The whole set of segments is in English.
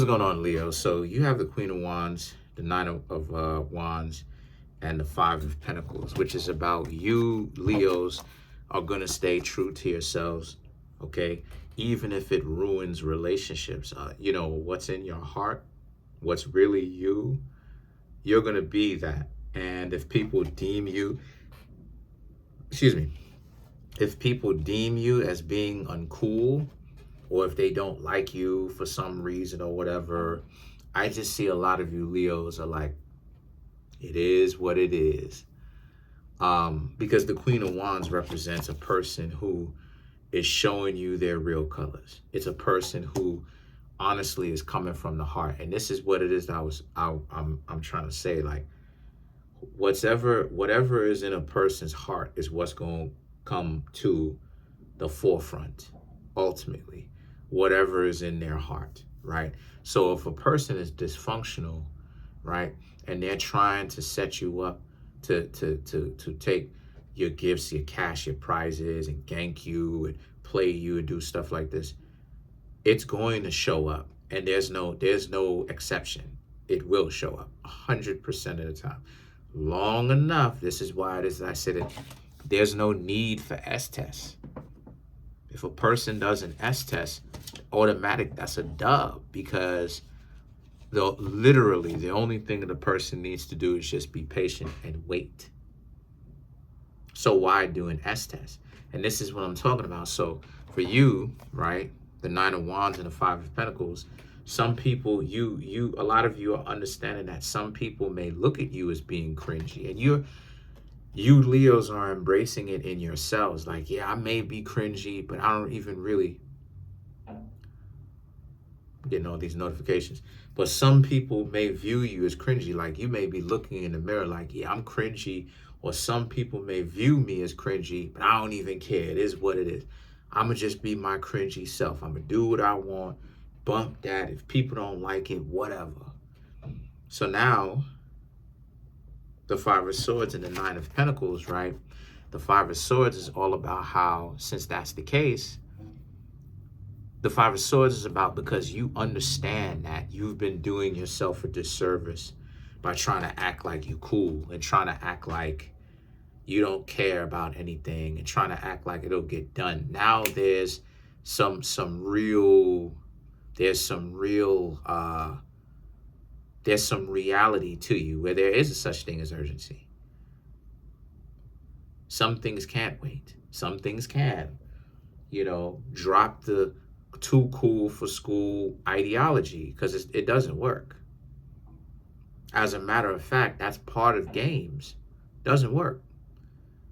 What's going on, Leo? So you have the Queen of Wands, the Nine of Wands, and the Five of Pentacles, which is about you, Leos, are going to stay true to yourselves, okay? Even if it ruins relationships. What's in your heart, what's really you, you're going to be that. And if people deem you, excuse me, if people deem you as being uncool, or if they don't like you for some reason or whatever, I just see a lot of you Leos are like, it is what it is. Because the Queen of Wands represents a person who is showing you their real colors. It's a person who honestly is coming from the heart. And this is what it is that I'm trying to say. Like, whatever is in a person's heart is what's going to come to the forefront ultimately. Whatever is in their heart, right? So if a person is dysfunctional, right, and they're trying to set you up to take your gifts, your cash, your prizes, and gank you and play you and do stuff like this, it's going to show up, and there's no exception. It will show up 100% of the time. Long enough. This is why it is I said it. There's no need for S-tests. If a person does an S-test, automatic, that's a dub, because literally the only thing that a person needs to do is just be patient and wait. So why do an S-test? And this is what I'm talking about. So for you, right, the Nine of Wands and the Five of Pentacles, some people, a lot of you are understanding that some people may look at you as being cringy, and you Leos are embracing it in yourselves. Like, yeah, I may be cringy, but I don't even really getting all these notifications. But some people may view you as cringy. Like, you may be looking in the mirror like, yeah, I'm cringy. Or some people may view me as cringy, but I don't even care. It is what it is. I'm going to just be my cringy self. I'm going to do what I want. Bump that. If people don't like it, whatever. So now, the Five of Swords and the Nine of Pentacles, right? The Five of Swords is all about how, since that's the case, the Five of Swords is about because you understand that you've been doing yourself a disservice by trying to act like you cool and trying to act like you don't care about anything and trying to act like it'll get done. Now there's some real reality to you where there is a such thing as urgency. Some things can't wait. Some things can. Drop the too cool for school ideology, because it doesn't work. As a matter of fact, that's part of games. Doesn't work.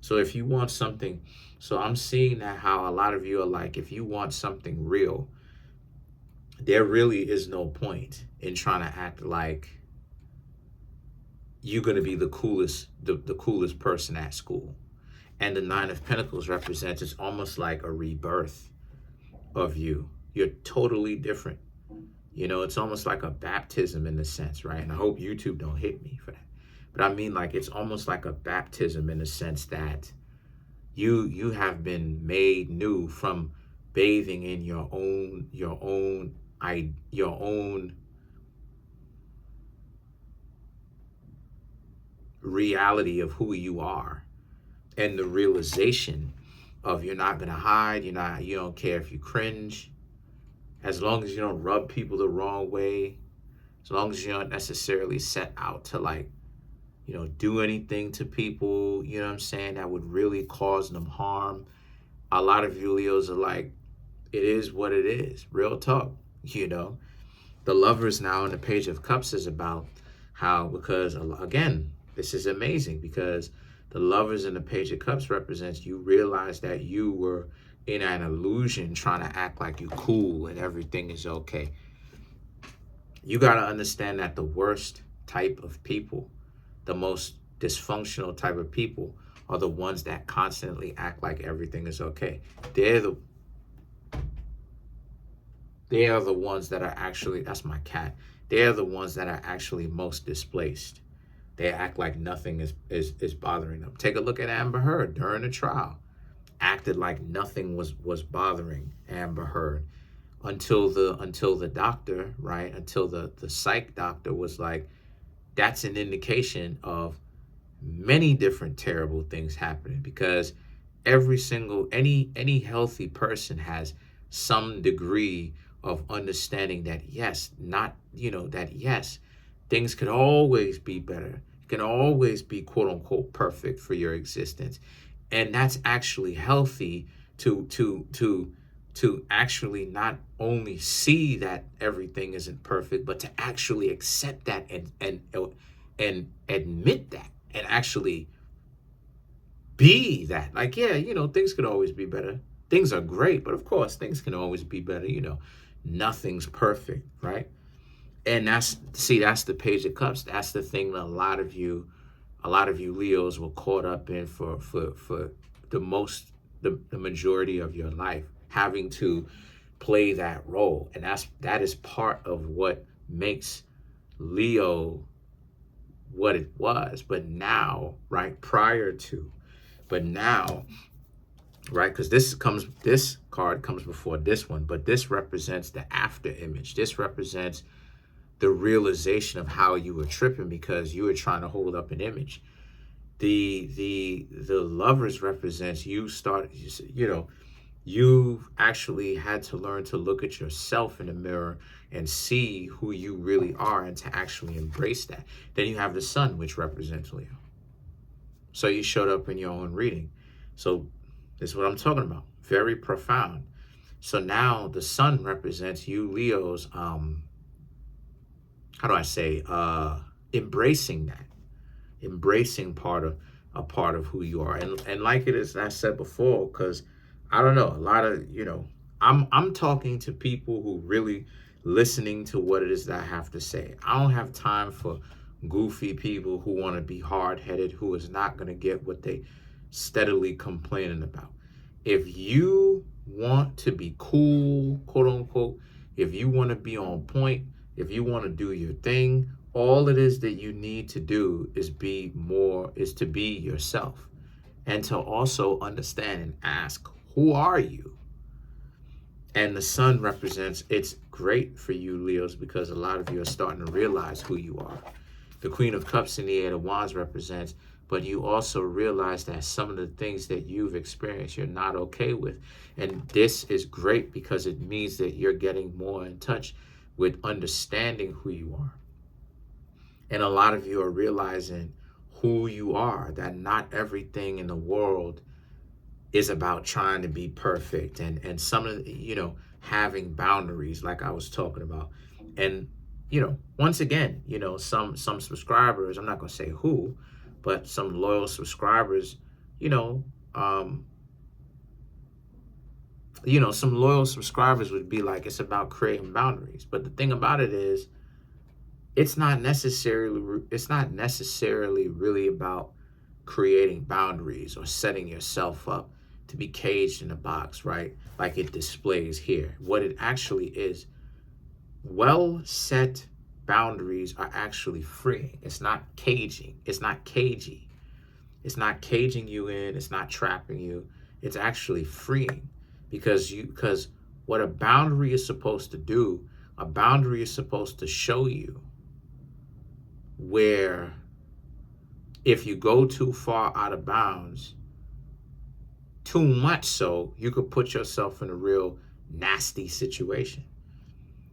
So if you want something, so I'm seeing that how a lot of you are like, if you want something real, there really is no point in trying to act like you're going to be the coolest person at school. And the Nine of Pentacles represents, it's almost like a rebirth of you. You're totally different. It's almost like a baptism in a sense, right? And I hope YouTube don't hit me for that. But I mean, like, it's almost like a baptism in the sense that you have been made new from bathing in your own reality of who you are, and the realization of you're not gonna hide, you don't care if you cringe, as long as you don't rub people the wrong way, as long as you don't necessarily set out to do anything to people, you know what I'm saying, that would really cause them harm. A lot of you Leos are like, it is what it is, real talk. The Lovers now in the Page of Cups is about how, because again, this is amazing, because the Lovers in the Page of Cups represents you realize that you were in an illusion trying to act like you're cool and everything is okay. You got to understand that the worst type of people, the most dysfunctional type of people, are the ones that constantly act like everything is okay. They are the ones that are actually, that's my cat, they are the ones that are actually most displaced. They act like nothing is bothering them. Take a look at Amber Heard during the trial. Acted like nothing was bothering Amber Heard. until the doctor, right? Until the psych doctor was like, that's an indication of many different terrible things happening, because every single any healthy person has some degree of understanding that yes, not, that yes, things could always be better. It can always be quote unquote perfect for your existence. And that's actually healthy to actually not only see that everything isn't perfect, but to actually accept that and admit that and actually be that. Like, yeah, things could always be better. Things are great, but of course, things can always be better. Nothing's perfect, right? And that's the Page of Cups. That's the thing that a lot of you Leos were caught up in for the majority of your life, having to play that role. And that is part of what makes Leo what it was. But now, right, but now, right, because this card comes before this one, but this represents the after image. This represents the realization of how you were tripping because you were trying to hold up an image. The Lovers represents you actually had to learn to look at yourself in the mirror and see who you really are and to actually embrace that. Then you have the Sun, which represents Leo. So you showed up in your own reading. So this is what I'm talking about. Very profound. So now the Sun represents you Leos, how do I say, embracing a part of who you are. And like it is, I said before, because I don't know, a lot of, I'm talking to people who really listening to what it is that I have to say. I don't have time for goofy people who want to be hard-headed, who is not going to get what they steadily complaining about. If you want to be cool, quote unquote, if you want to be on point, if you want to do your thing, all it is that you need to do is to be yourself, and to also understand and ask, who are you? And the Sun represents, it's great for you Leos because a lot of you are starting to realize who you are. The Queen of Cups and the Eight of Wands represents, but you also realize that some of the things that you've experienced you're not okay with. And this is great because it means that you're getting more in touch with understanding who you are. And a lot of you are realizing who you are, that not everything in the world is about trying to be perfect, and some of the, having boundaries like I was talking about. And, once again, some subscribers, I'm not going to say who, but some loyal subscribers, some loyal subscribers would be like, it's about creating boundaries. But the thing about it is, it's not necessarily really about creating boundaries or setting yourself up to be caged in a box, right? Like it displays here. What it actually is, well set boundaries are actually freeing. It's not caging. It's not cagey. It's not caging you in. It's not trapping you. It's actually freeing, because what a boundary is supposed to do, a boundary is supposed to show you where if you go too far out of bounds, too much so, you could put yourself in a real nasty situation.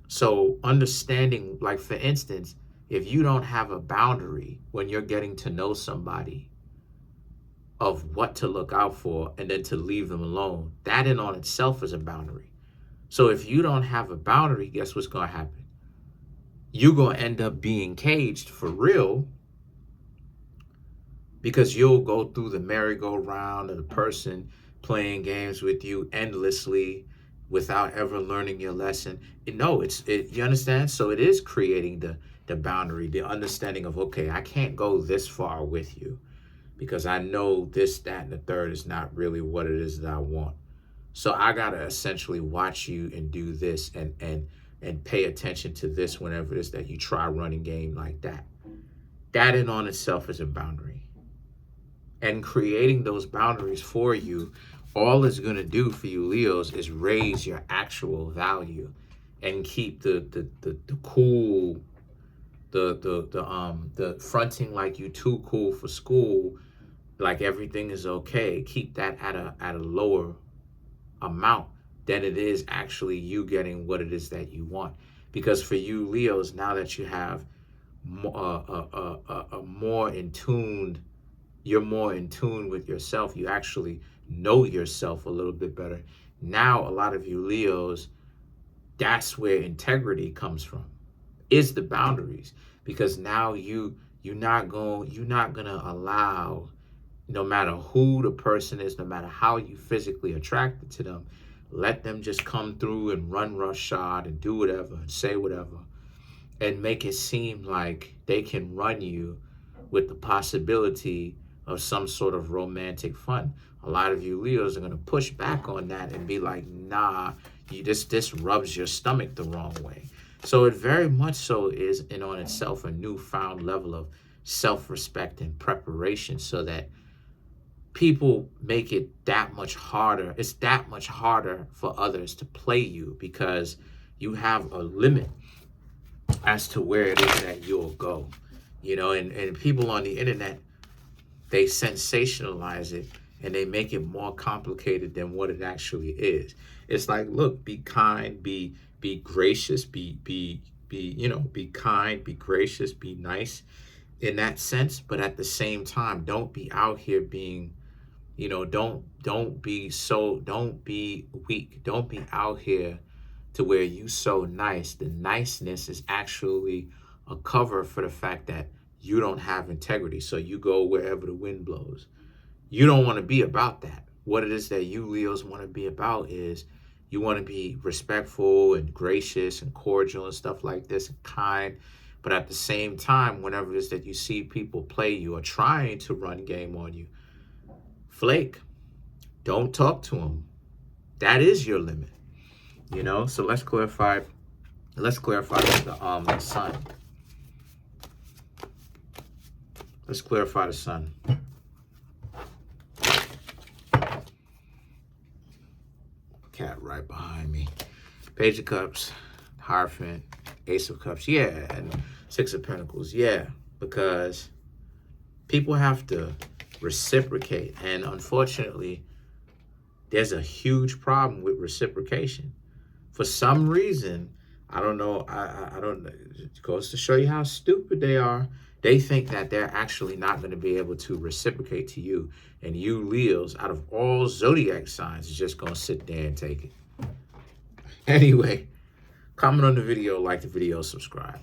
So understanding, like for instance, if you don't have a boundary when you're getting to know somebody of what to look out for and then to leave them alone, that in on itself is a boundary. So if you don't have a boundary, guess what's going to happen? You're going to end up being caged for real, because you'll go through the merry-go-round of the person playing games with you endlessly without ever learning your lesson. You understand? So it is creating the boundary, the understanding of, okay, I can't go this far with you because I know this, that, and the third is not really what it is that I want. So I got to essentially watch you and do this and pay attention to this whenever it is that you try running game like that. That in on itself is a boundary. And creating those boundaries for you, all it's going to do for you Leos is raise your actual value. and keep the cool, the fronting like you too cool for school, like everything is okay. Keep that at a lower amount than it is actually you getting what it is that you want. Because for you Leos, now that you have more in tuned, you're more in tune with yourself. You actually know yourself a little bit better. Now, a lot of you Leos, that's where integrity comes from, is the boundaries. Because now you're not gonna allow, no matter who the person is, no matter how you physically attracted to them, let them just come through and run roughshod and do whatever and say whatever and make it seem like they can run you with the possibility of some sort of romantic fun. A lot of you Leos are going to push back on that and be like, nah, this rubs your stomach the wrong way. So it very much so is in on itself a newfound level of self-respect and preparation, so that people make it that much harder. It's that much harder for others to play you, because you have a limit as to where it is that you'll go. And people on the internet, they sensationalize it and they make it more complicated than what it actually is. It's like, look, be kind, be gracious, be kind, be gracious, be nice in that sense. But at the same time, don't be out here being, don't be weak. Don't be out here to where you so nice. The niceness is actually a cover for the fact that you don't have integrity. So you go wherever the wind blows. You don't want to be about that. What it is that you Leos want to be about is you want to be respectful and gracious and cordial and stuff like this, and kind. But at the same time, whenever it is that you see people play you or trying to run game on you, flake. Don't talk to them. That is your limit. So let's clarify the sun. Let's clarify the sun. Cat right behind me. Page of Cups, Hierophant, Ace of Cups, yeah, and Six of Pentacles, yeah, because people have to reciprocate, and unfortunately, there's a huge problem with reciprocation. For some reason, I don't know, I don't, it goes to show you how stupid they are. They think that they're actually not going to be able to reciprocate to you. And you Leos, out of all zodiac signs, is just going to sit there and take it. Anyway, comment on the video, like the video, subscribe.